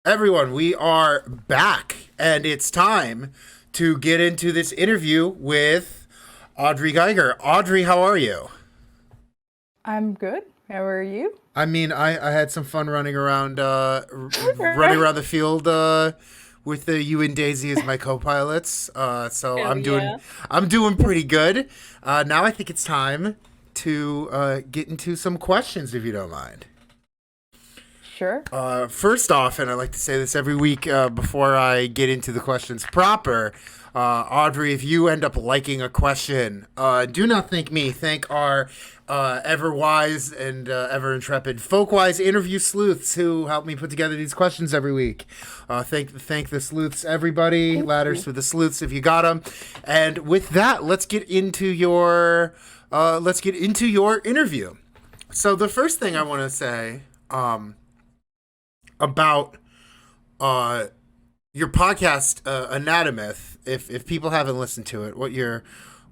Everyone, we are back, and it's time to get into this interview with Audrey Giger. Audrey, how are you? I'm good. How are you? I had some fun running around the field with you and Daisy as my co-pilots. So Hell yeah. I'm doing pretty good. Now I think it's time to get into some questions, if you don't mind. Sure. First off, and I like to say this every week before I get into the questions proper, Audrey, if you end up liking a question, do not thank me. Thank our ever wise and ever intrepid Folkwise interview sleuths who help me put together these questions every week. Thank the sleuths, everybody. Thank Ladders you. for the sleuths if you got them. And with that, let's get into your interview. So the first thing I want to say. About uh, your podcast, Anatomyth. If people haven't listened to it,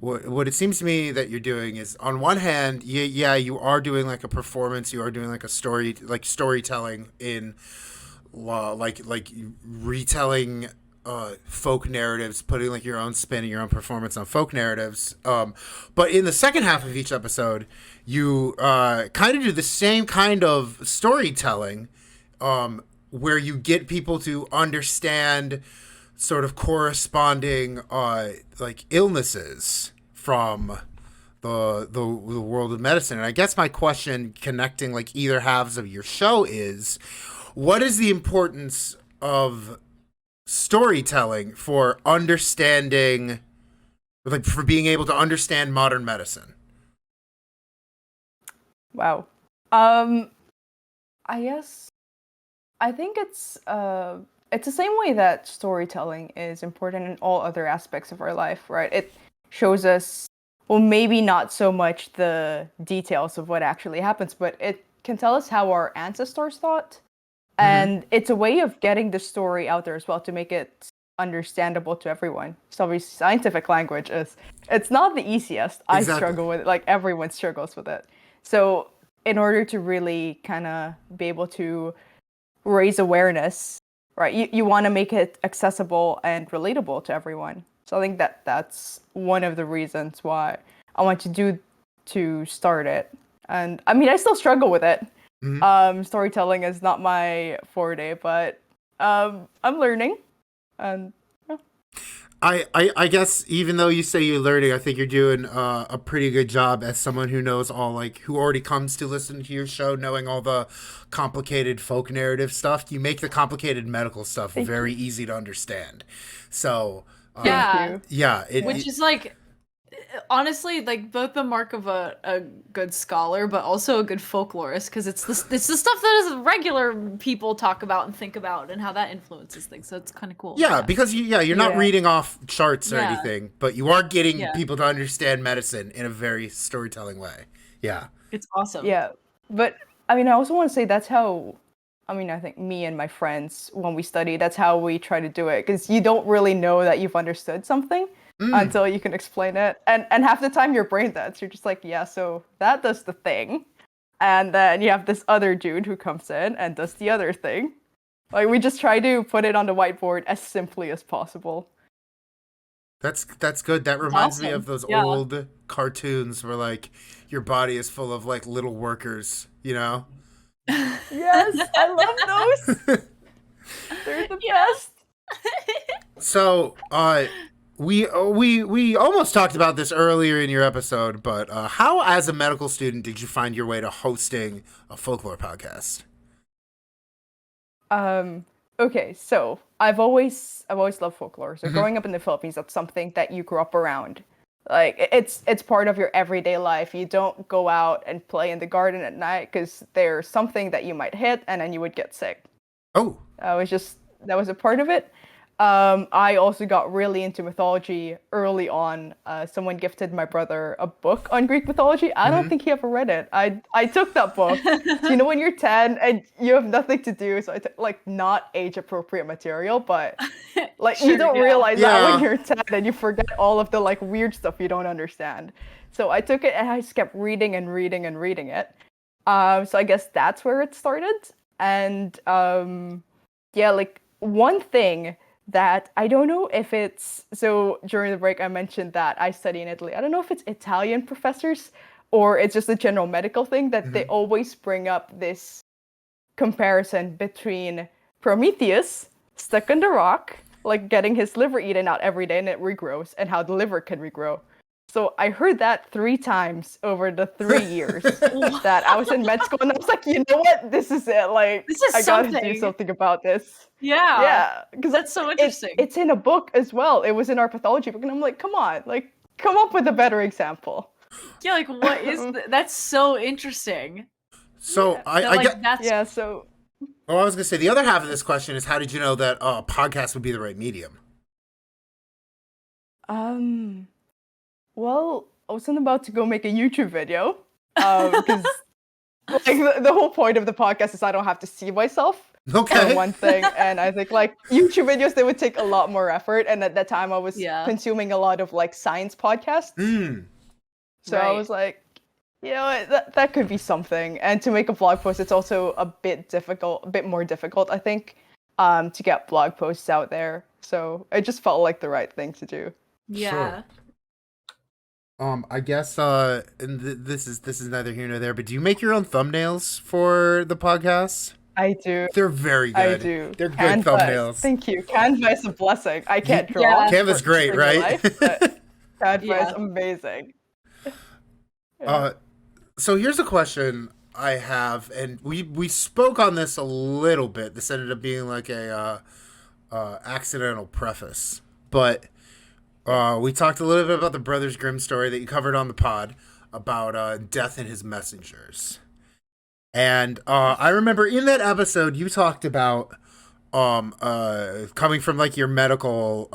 what it seems to me that you're doing is, on one hand, you are doing like a performance, you are doing like a story, like storytelling in like retelling folk narratives, putting like your own spin and your own performance on folk narratives. But in the second half of each episode, you kind of do the same kind of storytelling, where you get people to understand sort of corresponding like illnesses from the world of medicine. And I guess my question, connecting like either halves of your show, is what is the importance of storytelling for understanding, like for being able to understand modern medicine? Wow. Um, I guess I think it's the same way that storytelling is important in all other aspects of our life, right? It shows us, well, maybe not so much the details of what actually happens, but it can tell us how our ancestors thought. Mm-hmm. And it's a way of getting the story out there as well to make it understandable to everyone. So obviously scientific language is it's not the easiest. I Exactly. struggle with it, like everyone struggles with it. So in order to really kind of be able to raise awareness, right? You want to make it accessible and relatable to everyone. So I think that that's one of the reasons why I want to start it. And I mean, I still struggle with it. Mm-hmm. Storytelling is not my forte, but I'm learning. And yeah. I guess even though you say you're learning, I think you're doing a pretty good job as someone who knows all, like, who already comes to listen to your show, knowing all the complicated folk narrative stuff. You make the complicated medical stuff Thank very you. easy to understand. So, Thank Yeah. you. yeah, Which is like honestly like both the mark of a good scholar but also a good folklorist because it's the stuff that is regular people talk about and think about and how that influences things. So it's kind of cool. yeah, Yeah. because you're not Yeah. reading off charts or Yeah. anything, but you are getting Yeah. people to understand medicine in a very storytelling way. Yeah. It's awesome. Yeah. But I mean, I also want to say that's how, I mean, I think me and my friends, when we study, that's how we try to do it. Because you don't really know that you've understood something Mm. until you can explain it. And half the time your brain does. You're just like, yeah, so that does the thing. And then you have this other dude who comes in and does the other thing. Like we just try to put it on the whiteboard as simply as possible. That's good. That It's reminds me of awesome. those Yeah. old cartoons where like your body is full of like little workers, you know? Yes, I love those. They're the Yeah. best. So, we almost talked about this earlier in your episode, but how, as a medical student, did you find your way to hosting a folklore podcast? Um, okay, so I've always loved folklore. So Hmm. growing up in the Philippines, that's something that you grew up around. Like it's part of your everyday life. You don't go out and play in the garden at night because there's something that you might hit and then you would get sick. Oh, Was just that was a part of it. I also got really into mythology early on. Someone gifted my brother a book on Greek mythology. I don't hmm, think he ever read it. I took that book. So you know when you're 10 and you have nothing to do, so I took like not age appropriate material, but like you Sure, don't yeah. realize that when yeah. you're 10 and you forget all of the like weird stuff you don't understand. So I took it and I just kept reading and reading and reading it. So I guess that's where it started. And yeah, like one thing that I don't know if it's so during the break I mentioned that I study in Italy. I don't know if it's Italian professors or it's just a general medical thing that they Mhm. always bring up this comparison between Prometheus stuck on the rock, like getting his liver eaten out every day and it regrows, and how the liver can regrow. So I heard that 3 times over the 3 years that I was in med school, and I was like, you know what? This is it. Like, This is I gotta do something. something about this. Yeah. Yeah, because That's so interesting. it's in a book as well. It was in our pathology book, and I'm like, come on, like, come up with a better example. Yeah, like what is that's so interesting. So Yeah. That I like get. that's Yeah, so Well, I was gonna say the other half of this question is how did you know that podcast would be the right medium? um well, I wasn't about to go make a YouTube video, because like the whole point of the podcast is I don't have to see myself for Okay. one thing, and I think like YouTube videos they would take a lot more effort, and at that time I was Yeah. consuming a lot of like science podcasts, Mm. so I Right. was like, you know what, that could be something. And to make a blog post, it's also a bit more difficult, I think, to get blog posts out there. So it just felt like the right thing to do. Yeah. Sure. I guess and this is neither here nor there, but do you make your own thumbnails for the podcast? I do. They're very I good. do. They're good Canva. thumbnails. Thank you. Canva is a blessing. I can't draw. Yeah. Canva's for great, real right? life, but Canva Yeah. is amazing. So here's a question I have, and we spoke on this a little bit. This ended up being like a accidental preface, but we talked a little bit about the Brothers Grimm story that you covered on the pod about death and his messengers. And I remember in that episode you talked about coming from like your medical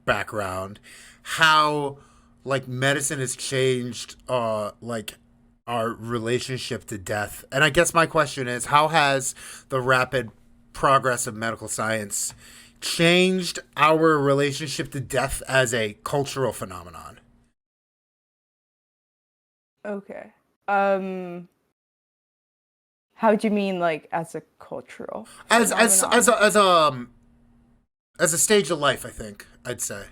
background, how like medicine has changed like our relationship to death. And I guess my question is, how has the rapid progress of medical science changed our relationship to death as a cultural phenomenon? Okay. How do you mean, like, as a cultural As phenomenon? as a stage of life, I think I'd say.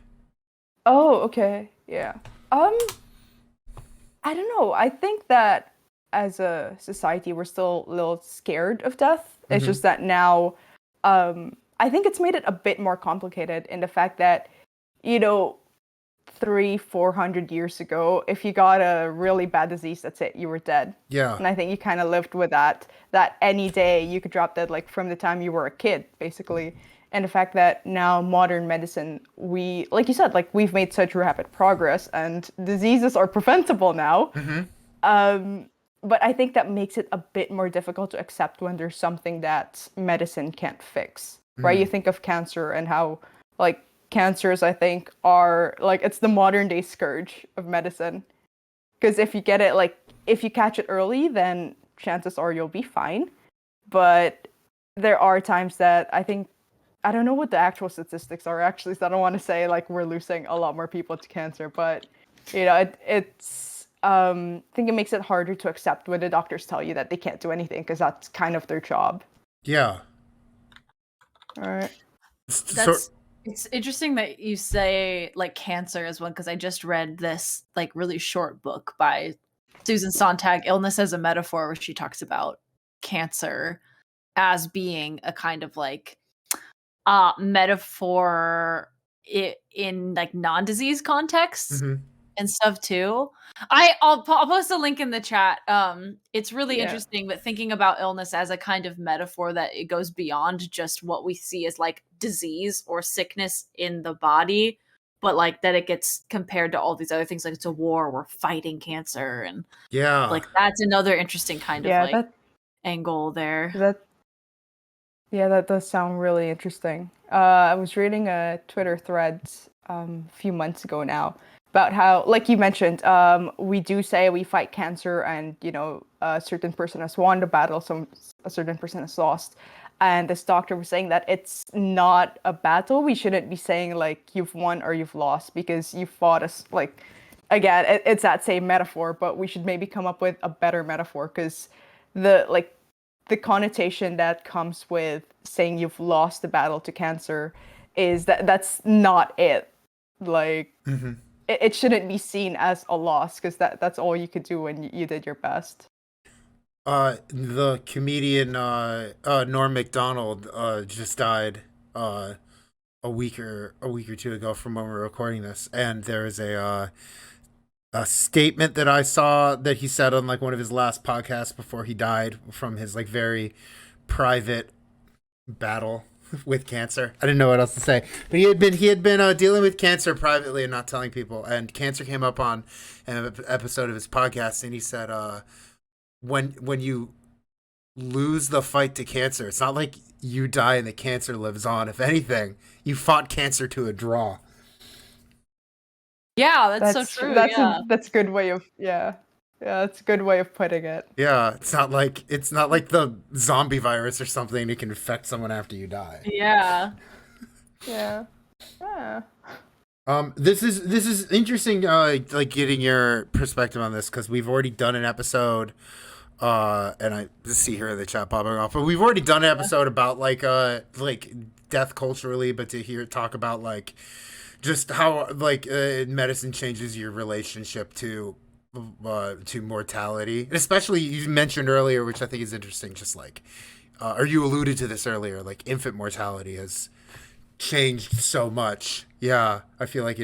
Oh, okay. Yeah. I don't know. I think that as a society, we're still a little scared of death. It's Mhm. just that now, I think it's made it a bit more complicated in the fact that, you know, 400 years ago, if you got a really bad disease, that's it, you were dead. Yeah. And I think you kind of lived with that any day you could drop dead, like from the time you were a kid, basically. And the fact that now modern medicine, we, like you said, like we've made such rapid progress and diseases are preventable now. But I think that makes it a bit more difficult to accept when there's something that medicine can't fix, right? You think of cancer and how, like, cancers, I think, are like it's the modern day scourge of medicine. Because if you get it, like, if you catch it early, then chances are you'll be fine. But there are times that I think, I don't know what the actual statistics are actually, so I don't want to say like we're losing a lot more people to cancer, but you know, it's I think it makes it harder to accept when the doctors tell you that they can't do anything because that's kind of their job. Yeah. All right. So, It's interesting that you say like cancer is one because I just read this like really short book by Susan Sontag, Illness as a Metaphor, where she talks about cancer as being a kind of like metaphor in like non-disease contexts mhm. and stuff too. I'll post a link in the chat. It's really Yeah. interesting, but thinking about illness as a kind of metaphor that it goes beyond just what we see as like disease or sickness in the body, but like that it gets compared to all these other things, like it's a war, we're fighting cancer, and Yeah. like that's another interesting kind of Yeah, like angle there. that does sound really interesting. I was reading a Twitter thread a few months ago now about how, like you mentioned, we do say we fight cancer, and you know, a certain person has won the battle, so a certain person has lost. And this doctor was saying that it's not a battle. We shouldn't be saying like you've won or you've lost because you fought us. Like, again, it's that same metaphor, but we should maybe come up with a better metaphor because the like the connotation that comes with saying you've lost the battle to cancer is that's not it. Like, it shouldn't be seen as a loss, because that's all you could do when you did your best. The comedian Norm Macdonald just died a week or two ago from when we were recording this, and there is a statement that I saw that he said on like one of his last podcasts before he died from his like very private battle with cancer. I didn't know what else to say, but he had been dealing with cancer privately and not telling people, and cancer came up on an episode of his podcast, and he said when you lose the fight to cancer, it's not like you die and the cancer lives on. If anything, you fought cancer to a draw. Yeah, that's so true. That's a good way of that's a good way of putting it. Yeah, it's not like the zombie virus or something that can infect someone after you die. Yeah. Yeah. This is interesting. Like getting your perspective on this, because we've already done an episode. And I see here in the chat popping off, but we've already done an episode about like death culturally, but to hear talk about like just how like medicine changes your relationship to mortality, and especially you mentioned earlier, which I think is interesting, just like or you alluded to this earlier, like infant mortality has changed so much. Yeah, I feel like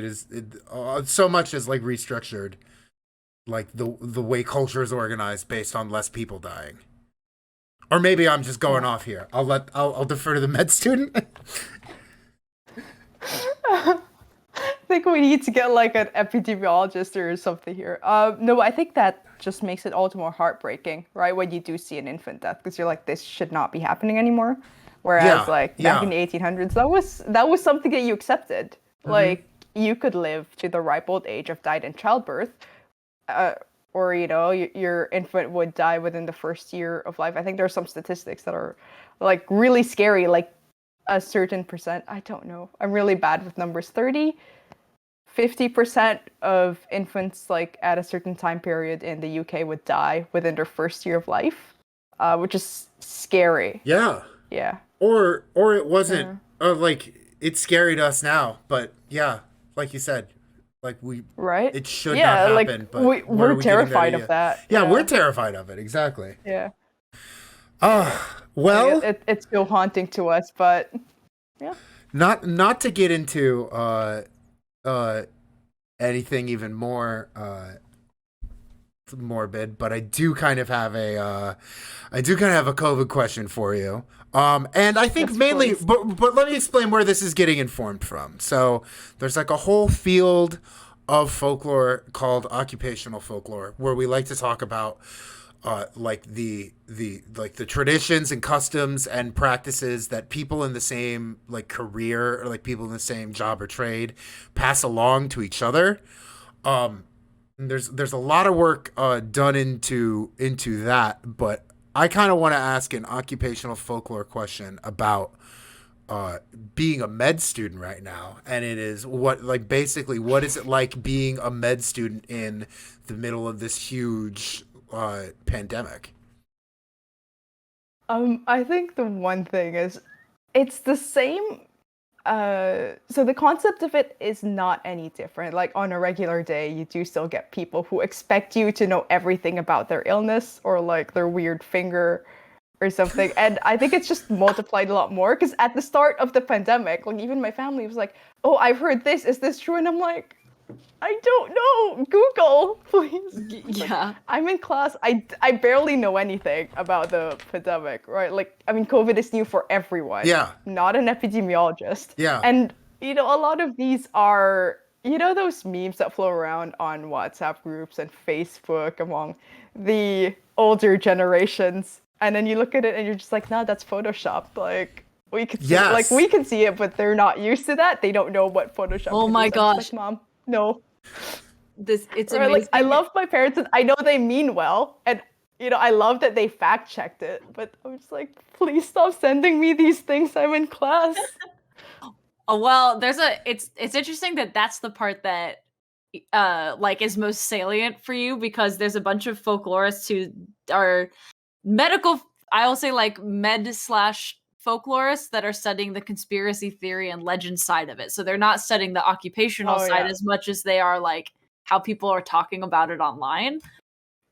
so much is like restructured, like the way culture is organized based on less people dying. Or maybe I'm just going off here. I'll defer to the med student. I think we need to get like an epidemiologist or something here. No, I think that just makes it all the more heartbreaking, right? When you do see an infant death, because you're like, this should not be happening anymore. Whereas back in the 1800s, that was something that you accepted. Like, you could live to the ripe old age of died in childbirth, or your infant would die within the first year of life. I think there are some statistics that are like really scary, like a certain percent. I don't know. I'm really bad with numbers. 50% of infants like at a certain time period in the UK would die within their first year of life, which is scary. Yeah. Yeah. Or it wasn't like it's scary to us now, but yeah, like you said, like it should not happen. Like, but we're terrified of that. Yeah, we're terrified of it. Exactly. Yeah. Well, it's still haunting to us, but yeah. Not to get into anything even more morbid, but I do kind of have a COVID question for you. And I think mainly, but let me explain where this is getting informed from. So there's like a whole field of folklore called occupational folklore, where we like to talk about like the traditions and customs and practices that people in the same like career, or like people in the same job or trade, pass along to each other. There's a lot of work done into that, but I kind of want to ask an occupational folklore question about being a med student right now, and it is what is it like being a med student in the middle of this huge pandemic? I think the one thing is it's the same. So the concept of it is not any different. Like, on a regular day, you do still get people who expect you to know everything about their illness or like their weird finger or something. And I think it's just multiplied a lot more, because at the start of the pandemic, like, even my family was like, oh, I've heard this. Is this true? And I'm like, I don't know. Google, please. Yeah. Like, I'm in class. I barely know anything about the pandemic, right? Like, I mean, COVID is new for everyone. Yeah. Not an epidemiologist. Yeah. And, a lot of these are, those memes that flow around on WhatsApp groups and Facebook among the older generations. And then you look at it and you're just like, nah, that's Photoshop. Like, we can see, like, we can see it, but they're not used to that. They don't know what Photoshop is. Oh my gosh. Like, Mom, no. It's or, amazing. like, I love my parents, and I know they mean well, and I love that they fact checked it, but I'm just like, please stop sending me these things. I'm in class. Oh, well, it's interesting that that's the part that like is most salient for you, because there's a bunch of folklorists who are medical I'll say like med slash folklorists that are studying the conspiracy theory and legend side of it. So they're not studying the occupational side as much as they are like how people are talking about it online.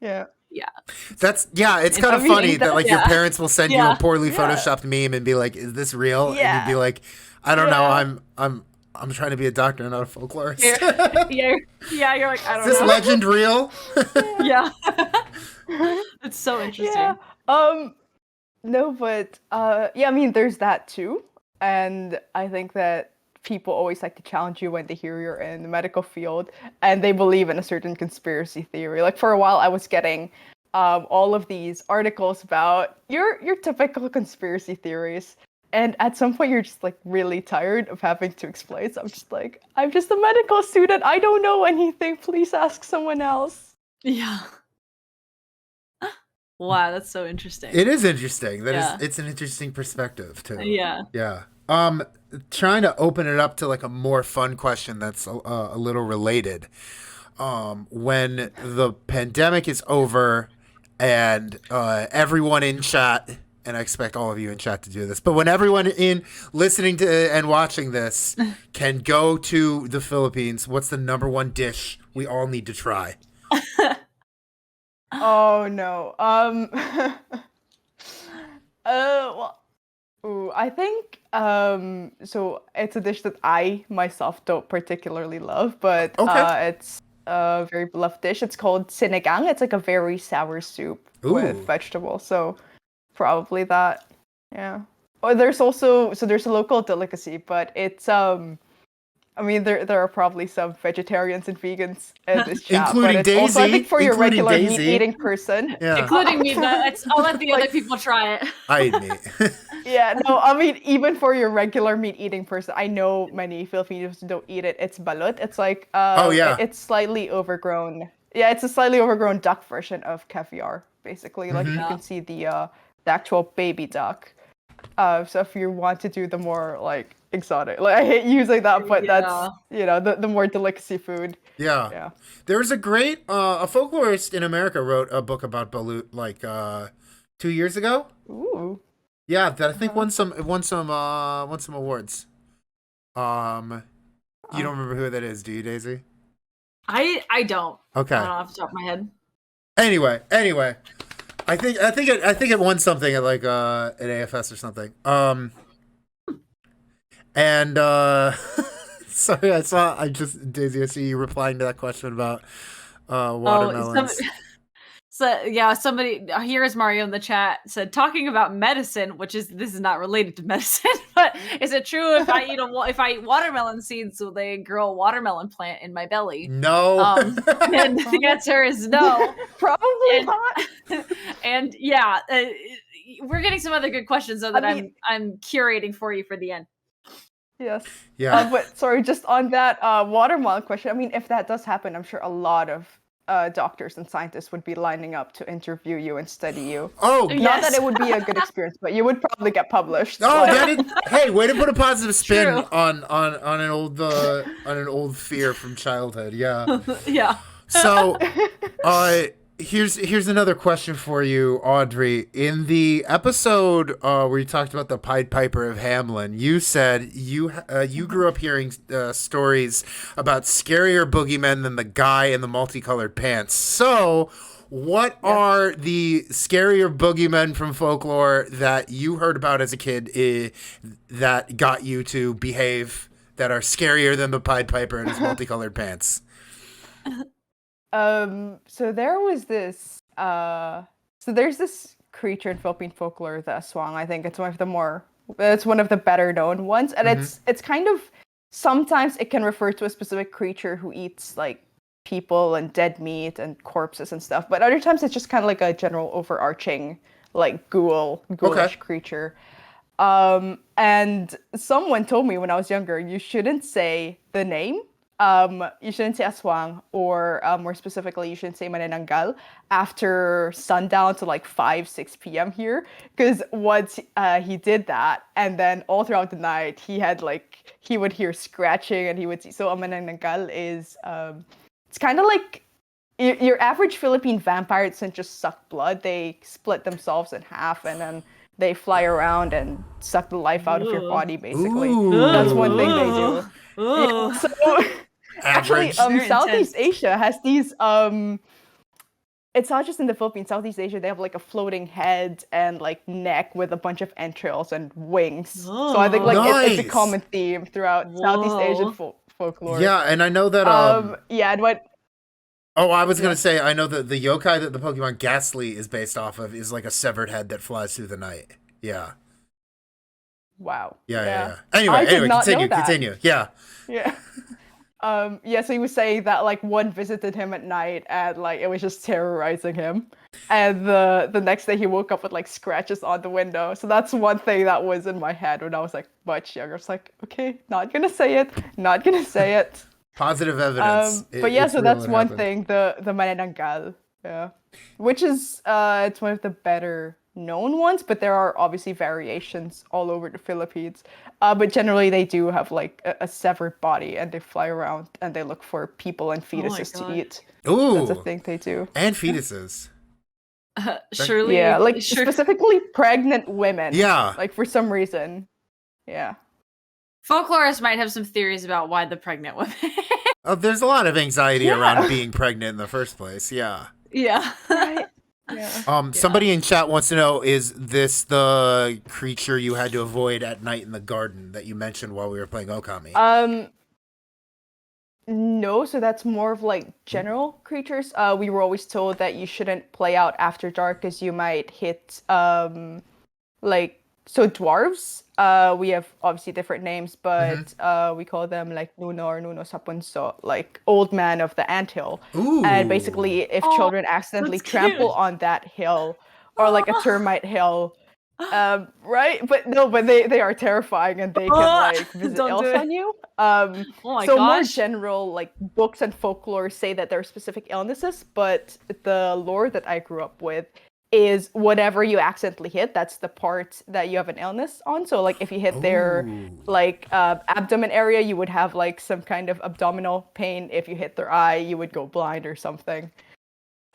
Yeah. Yeah. It's kind of funny that like your parents will send you a poorly Yeah. photoshopped meme and be like, "Is this real?" Yeah. And you'd be like, "I don't know. I'm trying to be a doctor, not a folklorist." Yeah, you're like, I don't know. Is this legend real? Yeah. It's so interesting. Yeah. No, but yeah, I mean, there's that too, and I think that people always like to challenge you when they hear you're in the medical field and they believe in a certain conspiracy theory. Like for a while, I was getting all of these articles about your typical conspiracy theories, and at some point, you're just like really tired of having to explain. So I'm just like, I'm just a medical student. I don't know anything. Please ask someone else. Yeah. Wow, that's so interesting. It is interesting. It's an interesting perspective too. Yeah. Yeah. Trying to open it up to like a more fun question that's a little related. When the pandemic is over and everyone in chat, and I expect all of you in chat to do this, but when everyone in listening to and watching this can go to the Philippines, what's the number one dish we all need to try? Oh no. Well, ooh, I think so it's a dish that I myself don't particularly love, but it's a very beloved dish. It's called sinigang. It's like a very sour soup with vegetables. So probably that. Yeah. Or there's also there's a local delicacy, but it's I mean, there are probably some vegetarians and vegans in this chat, including but it's Daisy. also, I think, for your regular Daisy. meat-eating person. Yeah. Including me. I'll let the other people try it. I eat meat. Yeah, no, I mean, even for your regular meat-eating person, I know many Filipinos don't eat it. It's balut. It's like, it's slightly overgrown. Yeah, it's a slightly overgrown duck version of caviar, basically. Like, you can see the actual baby duck. So if you want to do the more, like, exotic, like, I hate using that, but that's, the more delicacy food. Yeah. There's a great, a folklorist in America wrote a book about balut, like, 2 years ago. Ooh. Yeah, that I think won some awards. You don't remember who that is, do you, Daisy? I don't. Okay. I don't off the top of my head. Anyway, I think it won something at like at AFS or something. And sorry, Daisy, I see you replying to that question about watermelons. So yeah, somebody here is Mario in the chat said talking about medicine, this is not related to medicine, but is it true if I eat watermelon seeds, will they grow a watermelon plant in my belly? No. And the answer is no. Probably not. And yeah, we're getting some other good questions though that I'm curating for you for the end. Yes. Yeah. But sorry, just on that watermelon question. I mean, if that does happen, I'm sure a lot of doctors and scientists would be lining up to interview you and study you. Oh, not that it would be a good experience, but you would probably get published. Oh, hey, way to put a positive spin on an old fear from childhood. Yeah. Yeah. So, here's another question for you, Audrey. In the episode where you talked about the Pied Piper of Hamelin, you said you grew up hearing stories about scarier boogeymen than the guy in the multicolored pants. So, what are the scarier boogeymen from folklore that you heard about as a kid that got you to behave that are scarier than the Pied Piper in his multicolored pants? So there was this there's this creature in Philippine folklore, the aswang. I think it's one of the better known ones, and it's kind of, sometimes it can refer to a specific creature who eats like people and dead meat and corpses and stuff, but other times it's just kind of like a general overarching like ghoulish creature. And someone told me when I was younger, you shouldn't say the name. You shouldn't say aswang, or more specifically, you shouldn't say manananggal after sundown to like 5-6 p.m. here, because once he did that, and then all throughout the night he would hear scratching, and he would see. So a manananggal is it's kind of like your average Philippine vampire doesn't just suck blood. They split themselves in half and then they fly around and suck the life out of your Ooh. body, basically. Ooh. That's one thing they do. Ooh. So actually, Average. Very Southeast intense. Asia has these it's not just in the Philippines. Southeast Asia, they have like a floating head and like neck with a bunch of entrails and wings. So I think like it's a Nice. common theme throughout Southeast Asian Whoa. folklore. Yeah, and I know that Yeah, and what? oh, I was gonna Yeah. say I know that the yokai that the Pokemon Ghastly is based off of is like a severed head that flies through the night. Yeah. Wow. Yeah. I Anyway, did not know continue, that. continue. Yeah. Yeah. Yeah, so he was saying that like one visited him at night and like it was just terrorizing him. And the next day he woke up with like scratches on the window. So that's one thing that was in my head when I was like much younger. I was like, okay, not gonna say it, not gonna say it. Positive evidence. But yeah, It's so real, that's it one happened. thing, the manananggal. Yeah. Which is it's one of the better known ones, but there are obviously variations all over the Philippines. But generally they do have like a severed body and they fly around and they look for people and Oh my fetuses to God. eat. Ooh. That's a thing they do. And fetuses. Surely, Yeah, like sure. specifically pregnant women. Yeah. Like for some reason. Yeah. Folklorists might have some theories about why the pregnant women. Oh, there's a lot of anxiety Yeah. around being pregnant in the first place. Yeah. Yeah. Right. Yeah. Somebody in chat wants to know, is this the creature you had to avoid at night in the garden that you mentioned while we were playing Okami? No, so that's more of like general creatures. We were always told that you shouldn't play out after dark because you might hit like so dwarves. We have obviously different names, but we call them like Nuno or Nuno Sapunso, like old man of the anthill. Ooh. And basically, if Oh, children accidentally that's trample cute. on that hill or like a termite hill, right? But no, but they are terrifying and they can like visit Don't do ills it. on you. Oh my So more gosh. general, like books and folklore say that there are specific illnesses, but the lore that I grew up with is whatever you accidentally hit, that's the part that you have an illness on. So like if you hit their Ooh. like abdomen area, you would have like some kind of abdominal pain. If you hit their eye, you would go blind or something.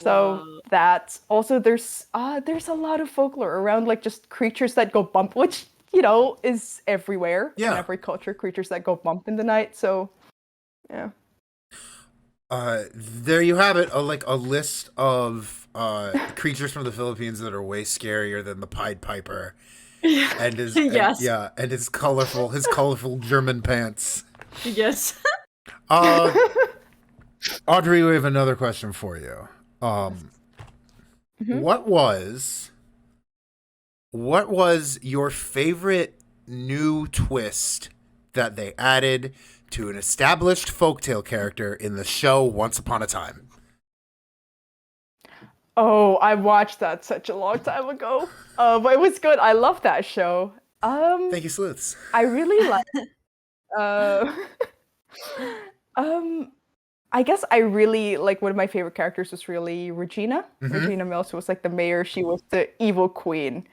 So Whoa. that's also there's a lot of folklore around like just creatures that go bump, which you know is everywhere in Yeah. every culture. Creatures that go bump in the night. So yeah. There you have it. A list of creatures from the Philippines that are way scarier than the Pied Piper, and Yes. and his colorful German pants. Yes. Audrey, we have another question for you. Mhm. What was your favorite new twist that they added to an established folktale character in the show Once Upon a Time? Oh, I watched that such a long time ago. But it was good. I love that show. Thank you, sleuths. I really like. Uh, I guess I really like one of my favorite characters was really Regina. Regina Mills, who was like the mayor. She was the evil queen.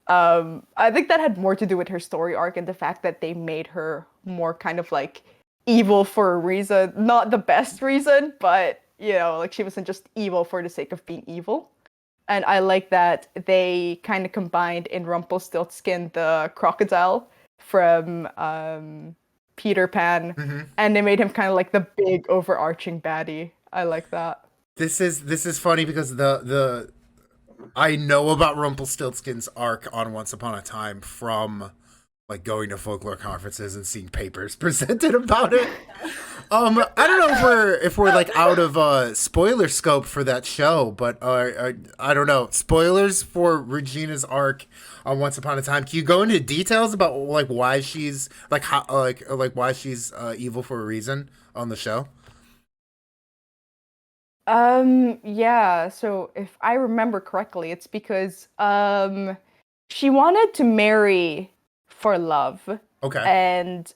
I think that had more to do with her story arc and the fact that they made her more kind of like evil for a reason, not the best reason, but you know, like she wasn't just evil for the sake of being evil. And I like that they kind of combined in Rumpelstiltskin the crocodile from Peter Pan, and they made him kind of like the big overarching baddie. I like that. This is funny because the I know about Rumpelstiltskin's arc on Once Upon a Time from like going to folklore conferences and seeing papers presented about it. I don't know if we're like out of spoiler scope for that show, but I don't know. Spoilers for Regina's arc on Once Upon a Time. Can you go into details about like why she's like how like why she's evil for a reason on the show? Yeah, so if I remember correctly, it's because she wanted to marry for love. Okay. And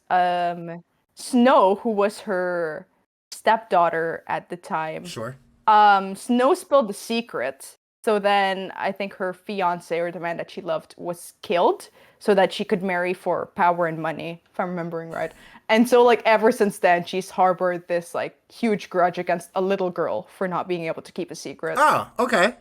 Snow, who was her stepdaughter at the time, Sure. Snow spilled the secret. So then I think her fiance or the man that she loved was killed. so that she could marry for power and money, if I'm remembering right. And so like ever since then, she's harbored this like huge grudge against a little girl for not being able to keep a secret. Oh, okay.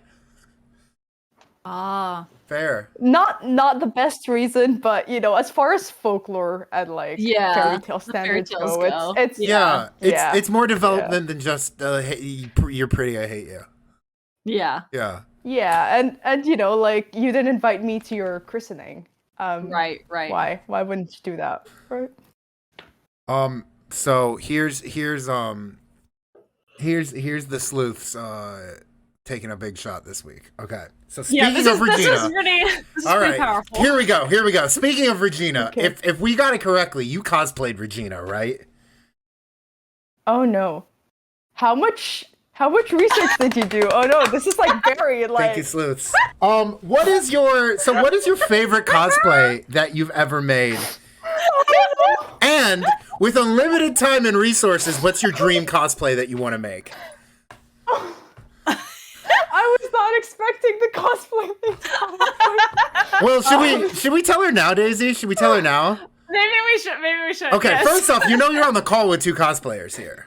Ah. Fair. Not the best reason, but you know, as far as folklore and like Yeah, fairy tale the fairy standards tales go, go. it's Yeah, Yeah. it's more development than just you're pretty, I hate you. Yeah. Yeah. yeah, and you know, like you didn't invite me to your christening. Right. Why wouldn't you do that? Right. So here's the sleuths taking a big shot this week. Okay. So speaking of Regina, this is all pretty right, powerful. here we go. Speaking of Regina, Okay. if we got it correctly, you cosplayed Regina, right? Oh no. How much research did you do? Oh no, this is like very like Thank you, sleuths. What is your favorite cosplay that you've ever made? And with unlimited time and resources, what's your dream cosplay that you want to make? I was not expecting the cosplay thing. Well, should we tell her now, Daisy? Should we tell her now? Maybe we should. Okay, yes. first off, you know you're on the call with two cosplayers here.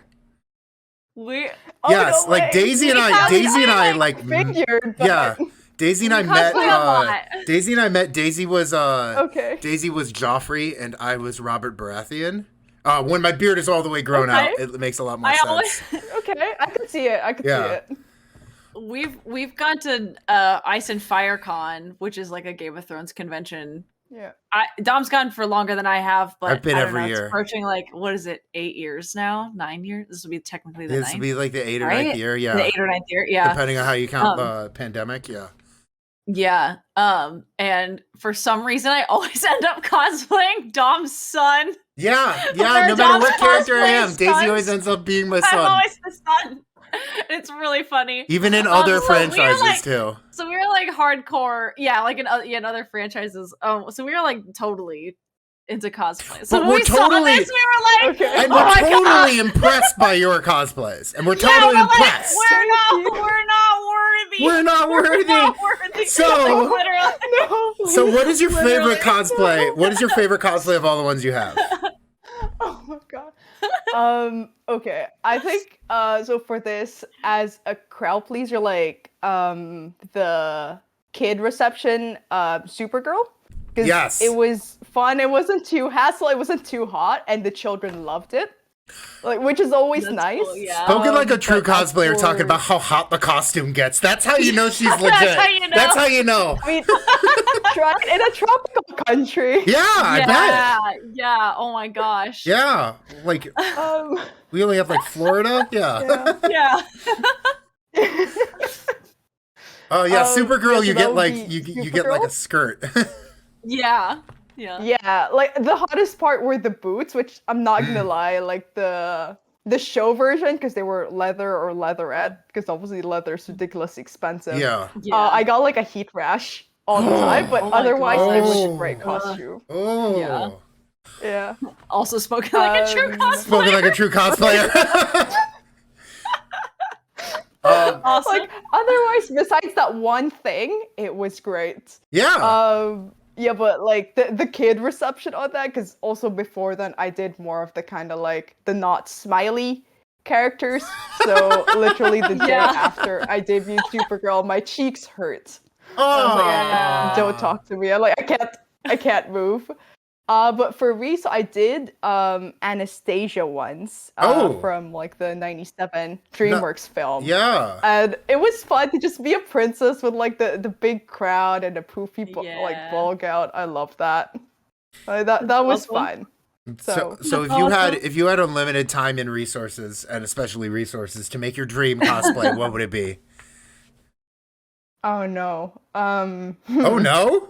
We Yes, no like way. Daisy and I like figured, but yeah. Daisy and I met cosplay a lot. Daisy was Okay. Daisy was Joffrey and I was Robert Baratheon. When my beard is all the way grown out, it makes a lot more sense. Okay, I could see it. See it. We've gone to Ice and Fire Con, which is like a Game of Thrones convention. Yeah. Dom's gone for longer than I have, but I've been I don't every know, year. It's approaching like, what is it, 8 years now? 9 years? This will be technically the This ninth. would be like the 8th or right? 9th year, yeah. The 8th or 9th year, yeah. Depending on how you count the pandemic, yeah. Yeah. And for some reason I always end up cosplaying Dom's son. Yeah, no Where matter Dom's what character I am, cosplays Daisy sons. always ends up being my I'm son. always the son. It's really funny. Even in other so we were, franchises like, too. So we were like hardcore, yeah, like in other franchises. So we were like totally into cosplay. So But when we're we saw totally- this, we were like, Okay. And oh we're my totally God. impressed by your cosplays. And we're Yeah, totally we're like, impressed. we're not worthy. We're not worthy. Not worthy. So- Like, literally. No. So what is your Literally. favorite cosplay? What is your favorite cosplay of all the ones you have? Oh my god. Okay. I think so for this as a crowd pleaser, like the kid reception Supergirl. 'Cause Yes. it was fun, it wasn't too hassle, it wasn't too hot, and the children loved it. Like which is always That's nice. cool, yeah. Spoken like a true but as cosplayer for- talking about how hot the costume gets. That's how you know she's legit. That's how you know. That's how you know. I mean in a tropical country. Yeah, I bet. Yeah. Oh my gosh. Yeah, like Um we only have like Florida. Yeah. yeah. Yeah. Oh yeah, Supergirl. yeah, so you that get would like be you get like a Supergirl? skirt. Yeah. Yeah. Yeah, like the hottest part were the boots, which I'm not gonna lie, like the show version because they were leather or leatherette, because obviously leather's ridiculously expensive. Yeah. I got like a heat rash all the time, but Oh my otherwise it was a God. great costume. Oh. Yeah. Yeah. Also spoken like a true cosplayer. Spoken like a true cosplayer. Awesome. Like otherwise, besides that one thing, it was great. Yeah. Yeah, but like the kid reception on that, because also before then I did more of the kind of like the not smiley characters. So literally the day Yeah. after I debuted Supergirl, my cheeks hurt. Oh. I was like, don't talk to me. I'm like, I can't move. But for Reese, I did Anastasia once from like the '97 DreamWorks film. Yeah. And it was fun to just be a princess with like the big crowd and a poofy like Yeah. ball gown. I loved that. That was awesome. fun. So So- if you had unlimited time and resources, and especially resources to make your dream cosplay, what would it be? Oh no. Oh no.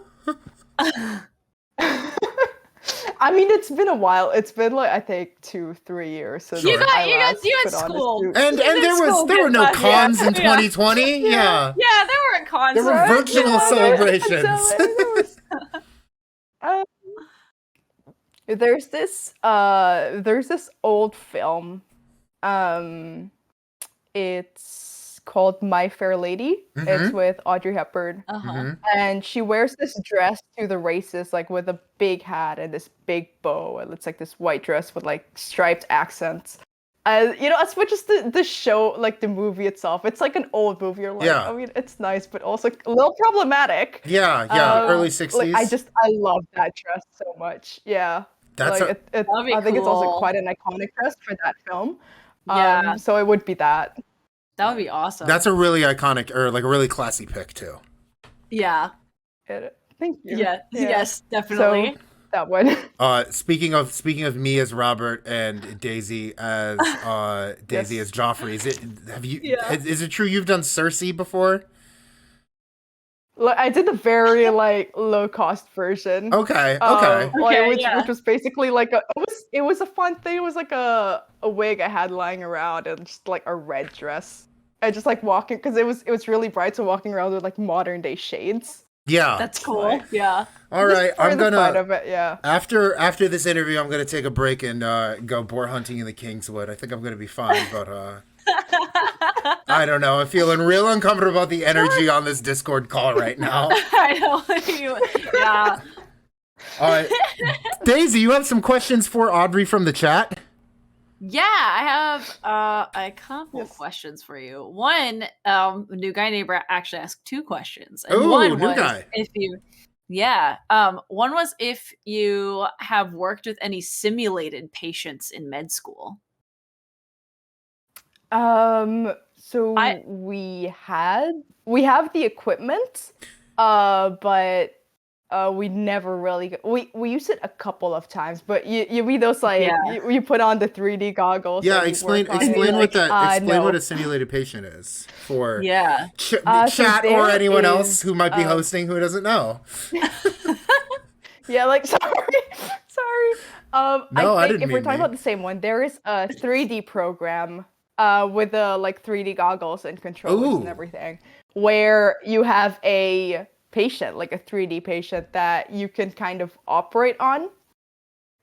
I mean, it's been a while. It's been like I think 2-3 years since You got- I you got- last you had put on a school. suit. And Even there school were no gets that, cons in yeah. 2020. Yeah. Yeah, there weren't cons. There were right? virtual Yeah, celebrations. so there was- there's this old film. It's called My Fair Lady. It's with Audrey Hepburn. And she wears this dress to the races, like with a big hat and this big bow, and it's like this white dress with like striped accents. As much as the show, like the movie itself, it's like an old movie. You're like, I mean, it's nice, but also a little problematic. Early 60s. Like, I love that dress so much. Yeah. That's like, I think it's also quite an iconic dress for that film. So it would be that. That would be awesome. That's a really iconic, or like a really classy pick too. Yeah. Thank you. Yeah. Yes, definitely. So, that one. Speaking of me as Robert and Daisy as as Joffrey, is it true you've done Cersei before? I did the very like low cost version. Okay. Which was basically like it was a fun thing. It was like a wig I had lying around and just like a red dress. I just like walking because it was really bright, so walking around with like modern day shades. Yeah, that's cool. Yeah. All right, I'm gonna fun of it, after this interview, I'm gonna take a break and go boar hunting in the Kingswood. I think I'm gonna be fine, but I don't know. I'm feeling real uncomfortable about the energy on this Discord call right now. I know. Yeah. Daisy, you have some questions for Audrey from the chat? Yeah, I have a couple questions for you. One, new guy neighbor actually asked 2 questions. And one was guy. One was if you have worked with any simulated patients in med school. So we have the equipment, but we never really we used it a couple of times, but you read those like you put on the 3D goggles. Yeah, explain what what a simulated patient is for chat or anyone else who might be hosting who doesn't know. Yeah, like sorry. No, I think if we're talking about the same one, there is a 3D program with the like 3D goggles and controllers and everything, where you have a patient, like a 3D patient that you can kind of operate on.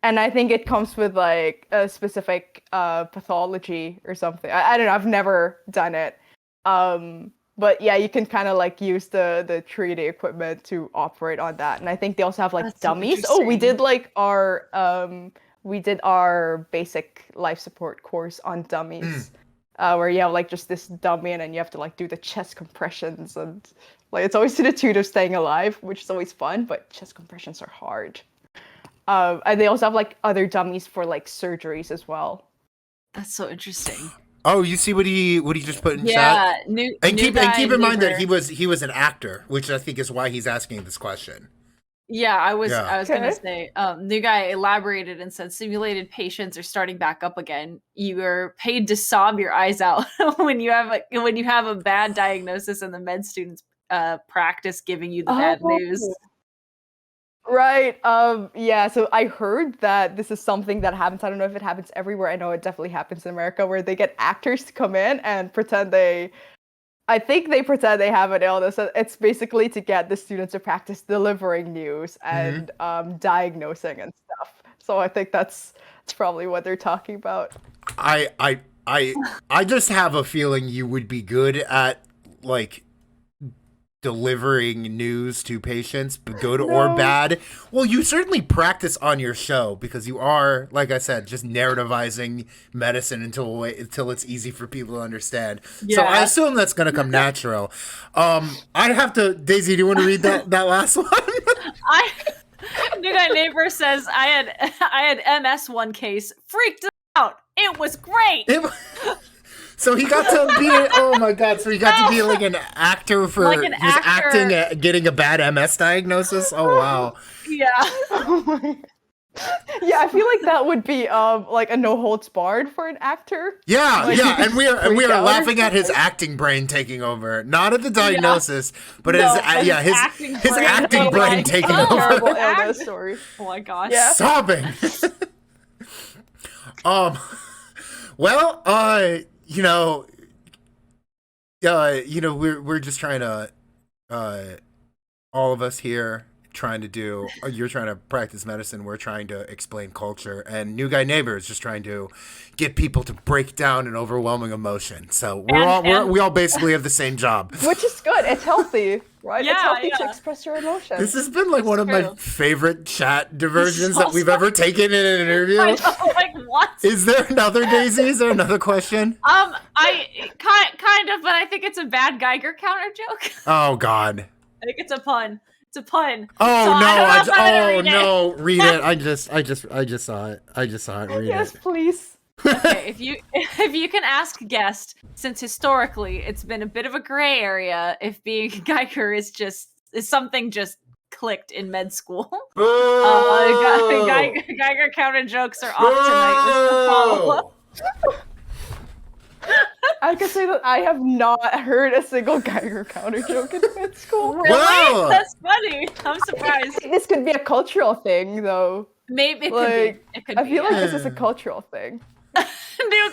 And I think it comes with like a specific pathology or something. I don't know, I've never done it. But yeah, you can kind of like use the 3D equipment to operate on that. And I think they also have like dummies. We did like our basic life support course on dummies. Where you have like just this dummy and then you have to like do the chest compressions and like it's always to the tune of staying alive, which is always fun, but chest compressions are hard. And they also have like other dummies for like surgeries as well. That's so interesting. Oh, you see what he just put in chat? Keep in mind that he was an actor, which I think is why he's asking this question. Yeah, I was gonna say, new guy elaborated and said simulated patients are starting back up again. You are paid to sob your eyes out when you have a bad diagnosis and the med students practice giving you the bad news. Right. Yeah, so I heard that this is something that happens. I don't know if it happens everywhere. I know it definitely happens in America where they get actors to come in and pretend they have an illness. It's basically to get the students to practice delivering news and diagnosing and stuff. So I think that's probably what they're talking about. I just have a feeling you would be good at like delivering news to patients, but good or bad. Well, you certainly practice on your show because you are, like I said, just narrativizing medicine until it's easy for people to understand. Yeah. So I assume that's going to come natural. I have to, Daisy, do you want to read that last one? New guy neighbor says I had MS one case, freaked out. It was great. So he got to be, oh my God, so he got to be like an actor for acting at getting a bad MS diagnosis? Oh, wow. Yeah. Oh my. Yeah, I feel like that would be like a no holds barred for an actor. Yeah, and we are laughing at his acting brain taking over. Not at the diagnosis, but his acting brain taking over. Terrible illness story. Oh my gosh. Yeah. Sobbing. Well, we're just trying to, all of us here trying to do, you're trying to practice medicine, we're trying to explain culture, and New Guy Neighbor is just trying to get people to break down an overwhelming emotion. So we all basically have the same job. Which is good. It's healthy, right? Yeah, it's healthy yeah. to express your emotions. This has been like one of my true. favorite chat diversions So that we've ever taken in an interview. I know, like what? Is there another, Daisy? Is there another question? I kind of, but I think it's a bad Geiger counter joke. Oh God. I think it's a pun. It's a pun. Oh So no! I don't know if I'm gonna read it. No! Read it. I just saw it. I just saw it. Read Yes, it. please. Okay, if you can ask guest, since historically it's been a bit of a gray area if being Geiger is something just clicked in med school. Geiger counter jokes are off tonight with the follow-up. I can say that I have not heard a single Geiger counter joke in med school. Really? Wow. That's funny. I'm surprised. This could be a cultural thing, though. Maybe it Like, could be. It could I be. feel like this is a cultural thing. New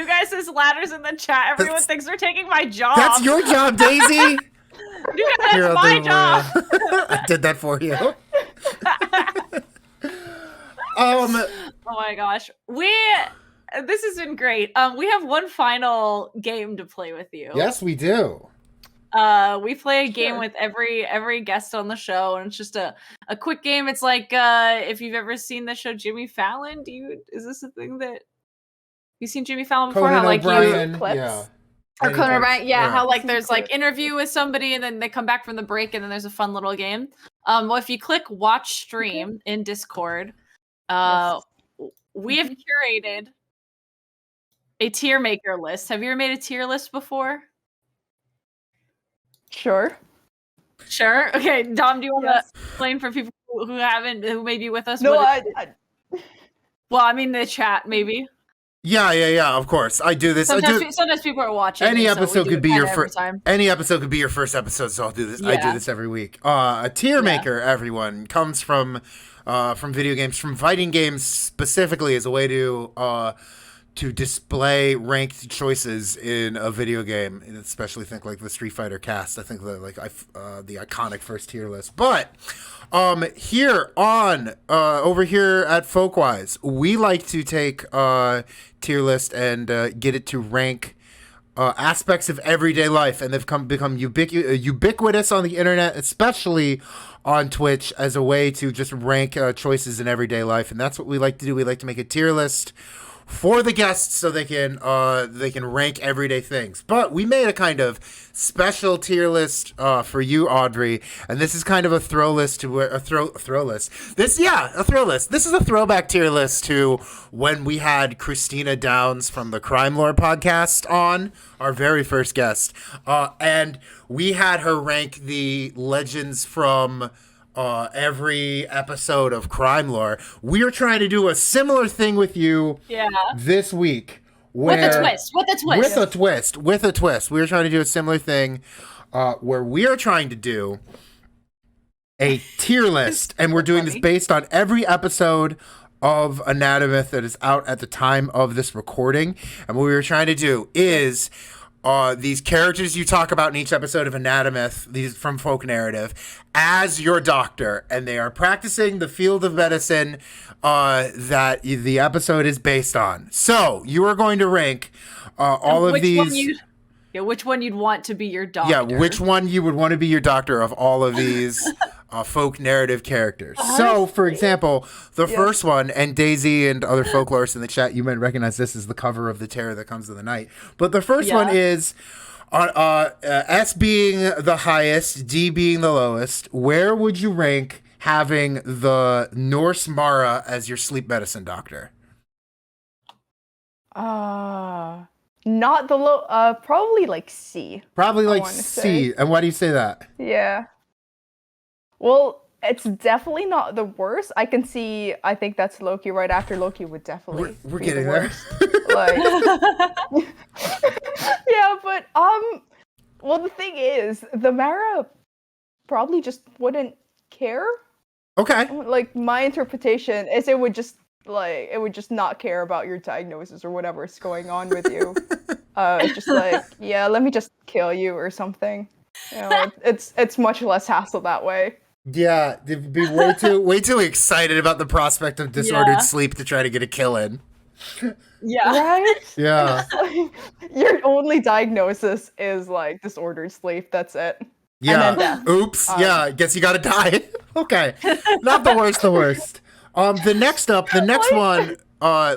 guy says ladders in the chat. Everyone thinks they're taking my job. That's your job, Daisy. New guy, Here, that's I'll my do it job. for you. I did that for you. Oh my gosh. This has been great. We have one final game to play with you. Yes, we do. We play a game Sure. with every guest on the show, and it's just a quick game. It's like if you've ever seen the show Jimmy Fallon, is this a thing that you seen Jimmy Fallon before? Conan How like O'Brien. you clips? Yeah. or Tiny Conan clips. O'Brien, yeah, how like Some there's like clips. interview with somebody and then they come back from the break and then there's a fun little game. Well, if you click watch stream in Discord, we have curated a tier maker list. Have you ever made a tier list before? Sure. Sure. Okay, Dom, do you want Yes. to explain for people who may be with us? No, what well, I mean the chat maybe. Yeah. Of course, I do this. Sometimes people are watching. Any and so we episode do could it be your kinda every first. time. Any episode could be your first episode, so I'll do this. I do Yeah. this every week. A tier maker, everyone, comes from video games, from fighting games specifically, as a way to display ranked choices in a video game, and especially think like the Street Fighter cast. I think the the iconic first tier list. But here on over here at Folkwise, we like to take tier list and get it to rank aspects of everyday life, and they've become ubiquitous on the internet, especially on Twitch, as a way to just rank choices in everyday life. And that's what we like to do. We like to make a tier list for the guests so they can rank everyday things. But we made a kind of special tier list for you, Audrey, and this is kind of a throw list. This is a throwback tier list to when we had Christina Downs from the Crime Lore podcast on, our very first guest, and we had her rank the legends from every episode of Crime Lore. We are trying to do a similar thing with you this week. With a twist. With a twist. We are trying to do a similar thing where we are trying to do a tier list, and we're doing this based on every episode of Anatomyth that is out at the time of this recording. And what we were trying to do is these characters you talk about in each episode of Anatomyth, these from folk narrative, as your doctor, and they are practicing the field of medicine that the episode is based on. So you are going to rank all of these. Which one you'd want to be your doctor? Yeah, which one you would want to be your doctor of all of these folk narrative characters. So, for example, the first one, and Daisy and other folklorists in the chat, you might recognize this as the cover of The Terror That Comes in the Night. But the first one is S being the highest, D being the lowest. Where would you rank having the Norse Mara as your sleep medicine doctor? Not the low. Probably like C. Probably like wanna C. say. And why do you say that? Yeah. Well, it's definitely not the worst. I think that's Loki. Right after Loki would definitely. We're be getting the there. worst. Like, yeah, but well, the thing is, the Mara probably just wouldn't care. Okay. Like, my interpretation is it would just not care about your diagnosis or whatever's going on with you. It's just like, yeah, let me just kill you or something. You know, it's much less hassle that way. Yeah, they'd be way too excited about the prospect of disordered sleep to try to get a kill in. Yeah. Right? Yeah. Your only diagnosis is like disordered sleep. That's it. Yeah. And then death. Oops. Yeah. Guess you gotta die. Okay. Not the worst. The worst. The next one.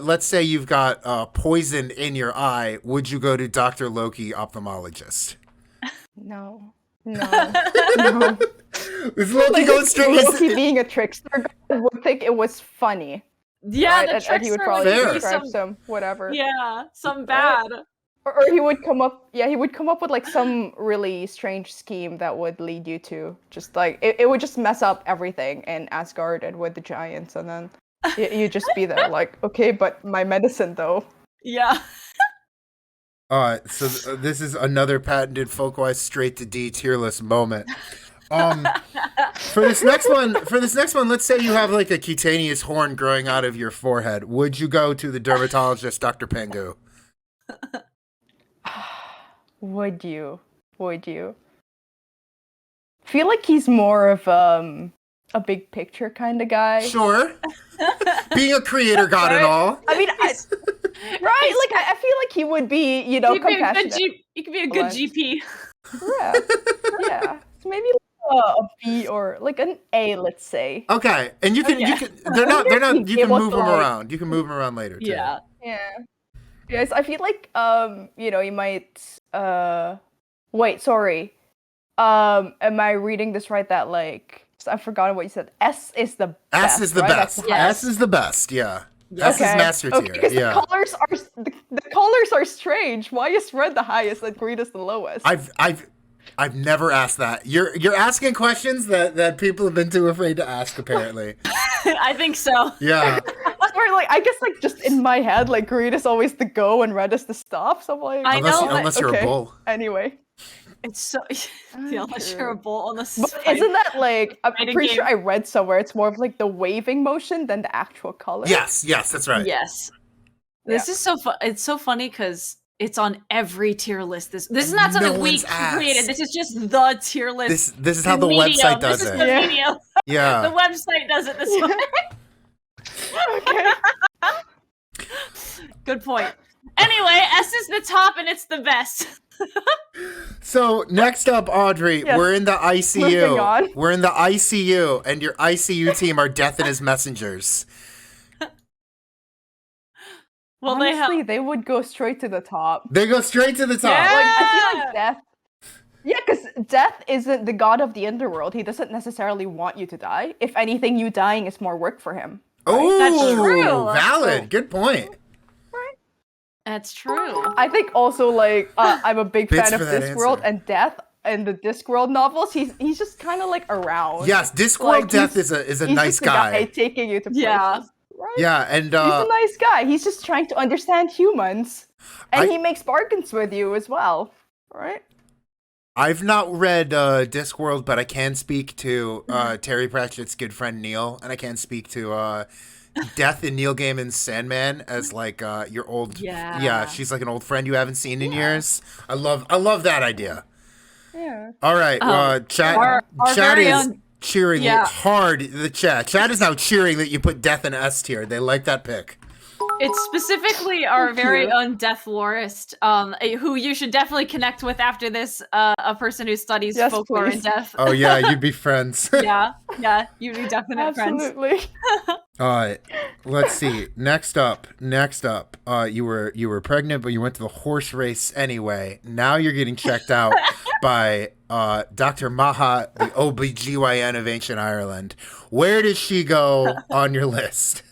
Let's say you've got poison in your eye. Would you go to Dr. Loki, ophthalmologist? No. No. Is Loki going straight? Loki being a trickster would think it was funny. Yeah, right? the And trickster he would probably Fair. describe some whatever. Yeah, some bad. Or he would come up. Yeah, he would come up with like some really strange scheme that would lead you to just like it would just mess up everything in Asgard and with the giants, and then you just be there like, okay, but my medicine though. Yeah. So this is another patented Folkwise straight to D tier list moment. For this next one, let's say you have like a cutaneous horn growing out of your forehead. Would you go to the dermatologist, Dr. Pengu? Would you? Feel like he's more of a big picture kind of guy. Sure. Being a creator god and all. I mean, right? Like I feel like he would be, compassionate. He could be a good GP. Yeah. So maybe a B or like an A, let's say. Okay, and you can they're not you can move them around. You can move them around later too. Yeah. Yes, I feel like you might wait, sorry. Am I reading this right that like I've forgotten what you said. S is the best. S is the right? best. Yes. S is the best. Yeah. S is master tier. Because Yeah. the colors are strange. Why is red the highest and green is the lowest? I've never asked that. You're asking questions that people have been too afraid to ask, apparently. I think so. Yeah. Or like I guess like just in my head, like green is always the go and red is the stop. So I'm like, I know, unless you're a bull. Anyway, It's so unless you're a bull on the but isn't that like I'm pretty sure I read somewhere it's more of like the waving motion than the actual color. Yes, that's right. Yes. This is so fun. It's so funny because it's on every tier list. This is not something we created. This is just the tier list. This is how the website does This it. is the medium. Yeah. The website does it this way. Okay. Good point. Anyway, S is the top and it's the best. So next up, Audrey, Yes. we're in the Moving ICU. on. We're in the ICU, and your ICU team are Death and his messengers. Well, Honestly, they would go straight to the top. They go straight to the top. Yeah. Like I feel like death. Yeah, because death isn't the god of the underworld. He doesn't necessarily want you to die. If anything, you dying is more work for him. Oh, That's true. Valid. Good point. That's true. I think also like I'm a big Bits fan of for that Discworld answer. and Death and the Discworld novels. He's just kind of like around. Yes, Discworld Like, Death he's- is a he's nice just the guy guy. taking you to places. Yeah. Right? Yeah, and He's a nice guy. He's just trying to understand humans, and I- he makes bargains with you as well. Right? I've not read Discworld, but I can speak to Terry Pratchett's good friend Neil, and I can speak to Death in Neil Gaiman's Sandman as like your old she's like an old friend you haven't seen in years. I love that idea. Yeah. All right, chat our chat very is own- cheering Yeah. hard. The chat is now cheering that you put Death in S tier. They like that pick. It's specifically our very own death lorist, who you should definitely connect with after this. A person who studies Yes, folklore and please. death. Oh yeah, you'd be friends. Yeah, you'd be definite friends. Absolutely. All right, let's see. Next up, you were pregnant, but you went to the horse race anyway. Now you're getting checked out by Dr. Maha, the OBGYN of ancient Ireland. Where does she go on your list?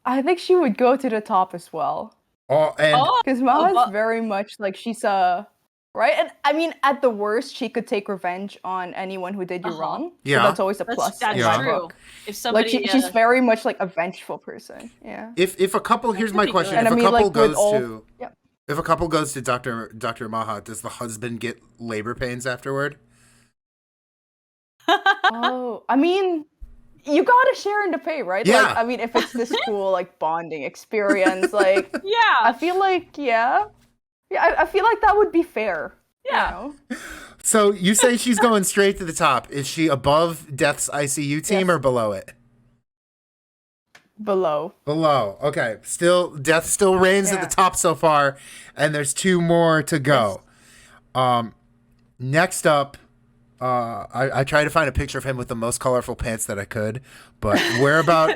I think she would go to the top as well. And Because Maha's but- very much like she's right, and I mean at the worst she could take revenge on anyone who did you wrong. Yeah. So that's always a plus. That's in my true. book. If somebody, Like she's very much like a vengeful person. Yeah. if a couple, here's my be question: good. if And I a mean, couple like, with goes all- to Yep. if a couple goes to Dr. Maha, does the husband get labor pains afterward? Oh, I mean, you gotta share in the pay, right? Yeah. Like, I mean, if it's this cool like bonding experience, like I yeah, feel like I feel like that would be fair. Yeah. You know? So you say she's going straight to the top. Is she above Death's ICU team or below it? Below. Below. Okay. Death still reigns at the top so far, and there's 2 more to go. Next up, I tried to find a picture of him with the most colorful pants that I could, but where about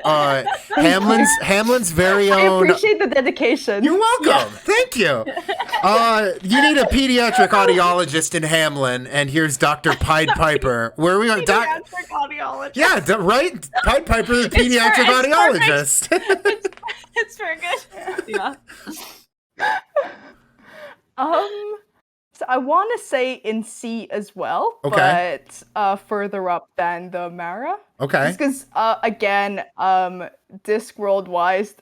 Hamlin's very own. I appreciate the dedication. You're welcome. Thank you. You need a pediatric audiologist in Hamlin, and here's Dr. Pied Piper. Where are we going? Pediatric audiologist. Yeah, right. Pied Piper, the pediatric audiologist. It's very good. Yeah. So I want to say in C as well, but further up than the Mara. Okay. Just because, again, Discworld-wise,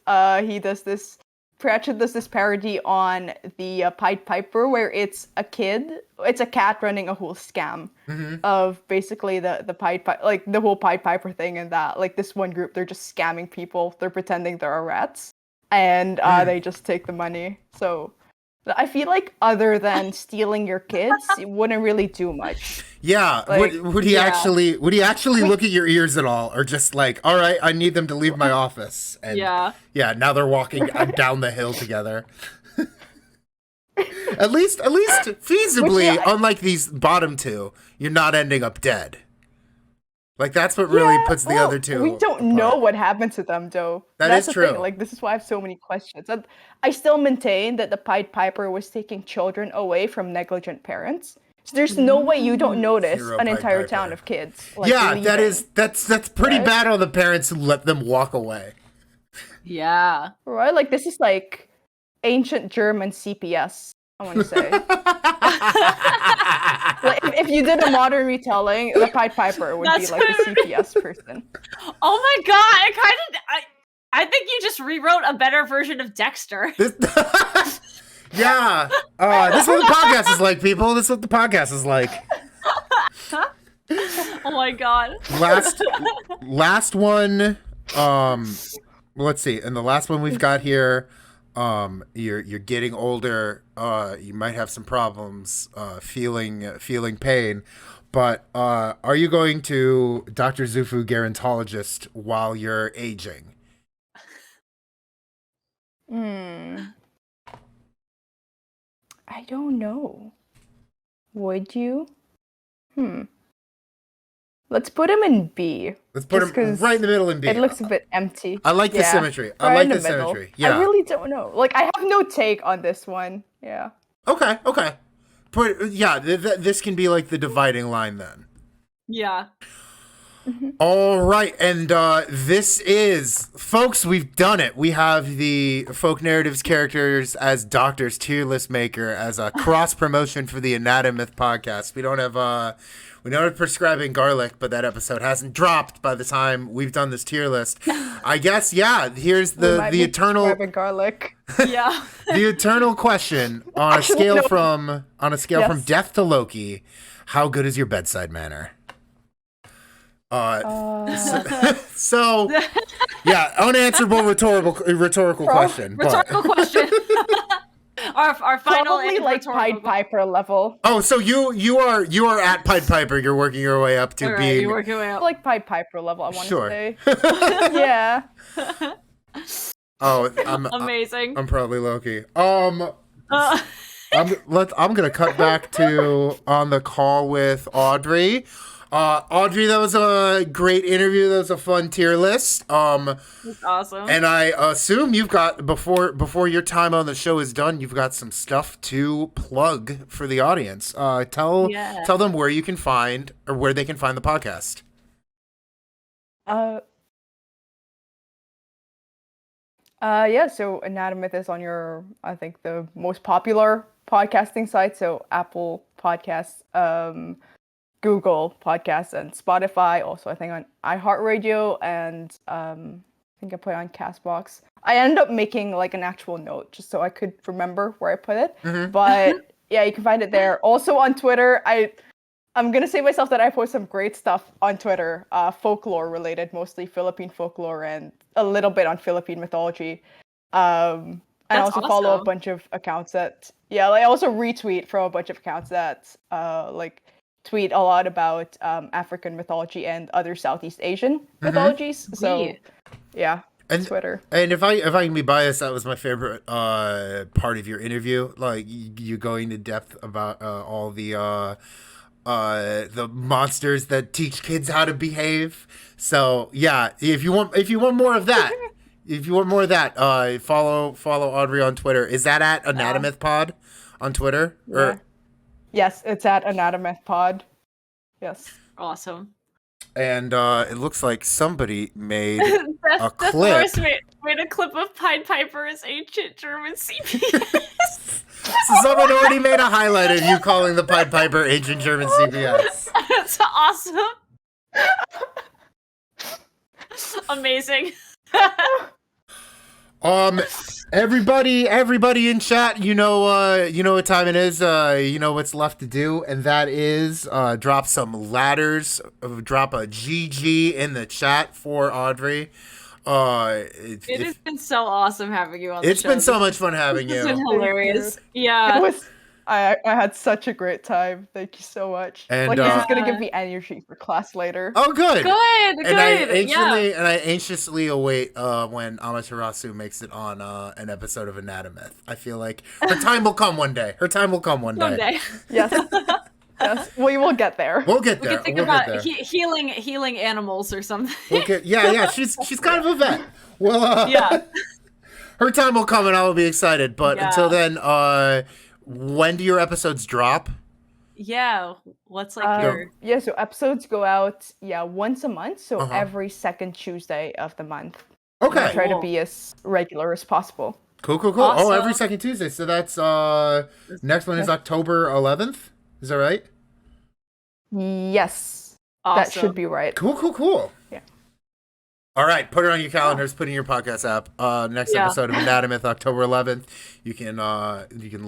he does this. Pratchett does this parody on the Pied Piper, where it's a cat running a whole scam of basically the Pied Piper, like the whole Pied Piper thing, and that like this one group, they're just scamming people. They're pretending they're rats, and they just take the money. So I feel like other than stealing your kids, it wouldn't really do much. Yeah, like, would he actually look at your ears at all, or just like, all right, I need them to leave my office? And yeah, now they're walking down the hill together. at least feasibly, unlike these bottom 2, you're not ending up dead. Like that's what really puts the other 2. We don't know what happened to them, though. That's is true. Thing. Like this is why I have so many questions. I still maintain that the Pied Piper was taking children away from negligent parents. So there's no way you don't notice an entire town of kids. Like, leaving. that's pretty bad on the parents who let them walk away. Yeah. Right? Like this is like ancient German CPS, I want to say. Like, if you did a modern retelling, the Pied Piper would be like the CPS person. Oh my god! I think you just rewrote a better version of Dexter. Yeah. This is what the podcast is like, people. This is what the podcast is like. Oh my god. Last one. Let's see. And the last one we've got here. You're getting older. You might have some problems feeling pain. But are you going to Dr. Zufu gerontologist while you're aging? I don't know. Would you? Let's put him in B. Let's put him right in the middle in B. It looks a bit empty. I like the symmetry. I like the symmetry. Yeah. I really don't know. Like, I have no take on this one. Yeah. Okay. This can be like the dividing line then. Yeah. All right, and this is, folks, we've done it. We have the Folk Narratives characters as Doctor's tier list maker as a cross promotion for the Anatomyth podcast. We don't have Prescribing Garlic, but that episode hasn't dropped by the time we've done this tier list. I guess, here's the eternal Prescribing Garlic. Yeah. The eternal question on a scale from Death to Loki. How good is your bedside manner? Unanswerable rhetorical question. Rhetorical question. our final probably like Pied Piper level. Oh, so you are at Pied Piper. You're working your way up to being. You're working your way up. Like Pied Piper level. I want to say. Yeah. Oh, amazing. I'm probably Loki. I'm gonna cut back to on the call with Audrey. Audrey, that was a great interview. That was a fun tier list. That's awesome. And I assume you've got before your time on the show is done, you've got some stuff to plug for the audience. Tell them where you can find or where they can find the podcast. So Anatomyth is on I think the most popular podcasting site. So Apple Podcasts, Google Podcasts, and Spotify. Also, I think on iHeartRadio, and I think I put it on Castbox. I ended up making like an actual note just so I could remember where I put it. Mm-hmm. But yeah, you can find it there. Also on Twitter, I'm gonna say myself that I post some great stuff on Twitter, folklore related, mostly Philippine folklore and a little bit on Philippine mythology. And I also follow a bunch of accounts I also retweet from a bunch of accounts that like tweet a lot about African mythology and other Southeast Asian mythologies. So Sweet. yeah, And Twitter. And if I can be biased, that was my favorite part of your interview. Like you going to depth about all the monsters that teach kids how to behave. So yeah, if you want more of that, follow Audrey on Twitter. Is that at Anatomyth Pod on Twitter? Yeah. Yes, it's at Anatomyth Pod. Yes. Awesome. And it looks like somebody made a Death clip. Norse made a clip of Pied Piper as ancient German CPS. So someone already made a highlight of you calling the Pied Piper ancient German CPS. That's awesome. Amazing. Everybody in chat, you know what time it is. You know what's left to do, and that is drop some ladders, drop a GG in the chat for Audrey. It has been so awesome having you on the show. It's been so much fun having It's you. been hilarious. Yeah. I had such a great time. Thank you so much. And, this is gonna give me energy for class later. Oh, good. Good. And I anxiously await when Amaterasu makes it on an episode of Anatomyth. I feel like her time will come one day. Someday. Yes. Yes, we will get there. We'll get We there. can think We'll about get there. healing animals or something. Yeah. She's kind of a vet. Well, Yeah. Her time will come, and I will be excited. But Yeah. until then, when do your episodes drop? Yeah. What's like your... Yeah, so episodes go out once a month, so every second Tuesday of the month. Okay. I try to be as regular as possible. Cool. Awesome. Oh, every second Tuesday. So that's next one is October 11th. Is that right? Yes. Awesome. That should be right. Cool. Yeah. All right, put it on your calendars. Put it in your podcast app. Next episode of Anatomyth, October 11th. You can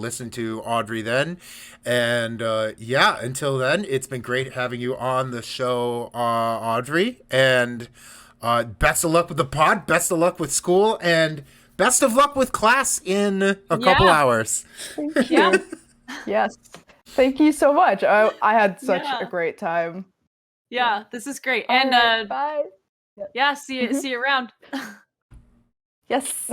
listen to Audrey then, and until then, it's been great having you on the show, Audrey. And best of luck with the pod. Best of luck with school, and best of luck with class in a couple hours. Thank you. Yes. Thank you so much. I had such a great time. Yeah, this is great. All And right, bye. Yeah, see you around. Yes.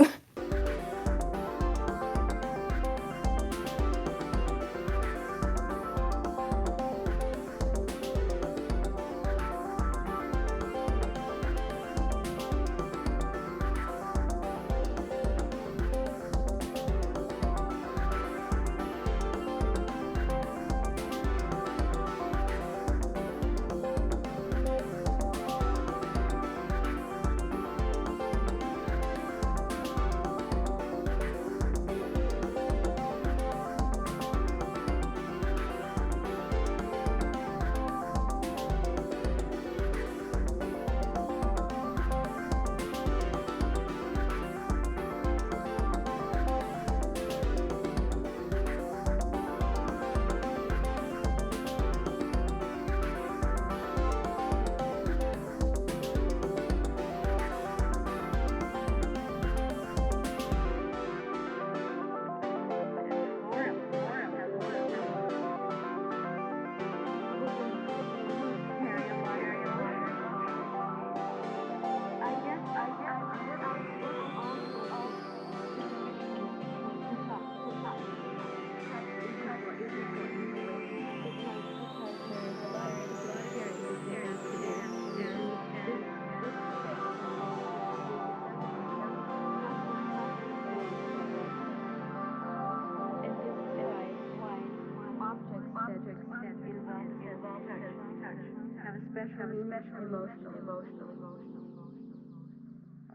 Have a special emotional.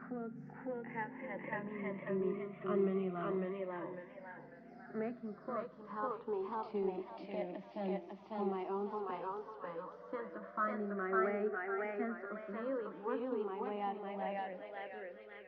Quilts have had meaning on many levels. Making quilts helped me to get a sense of my own space, sense of finding my way, sense of really working my way out of the labyrinth.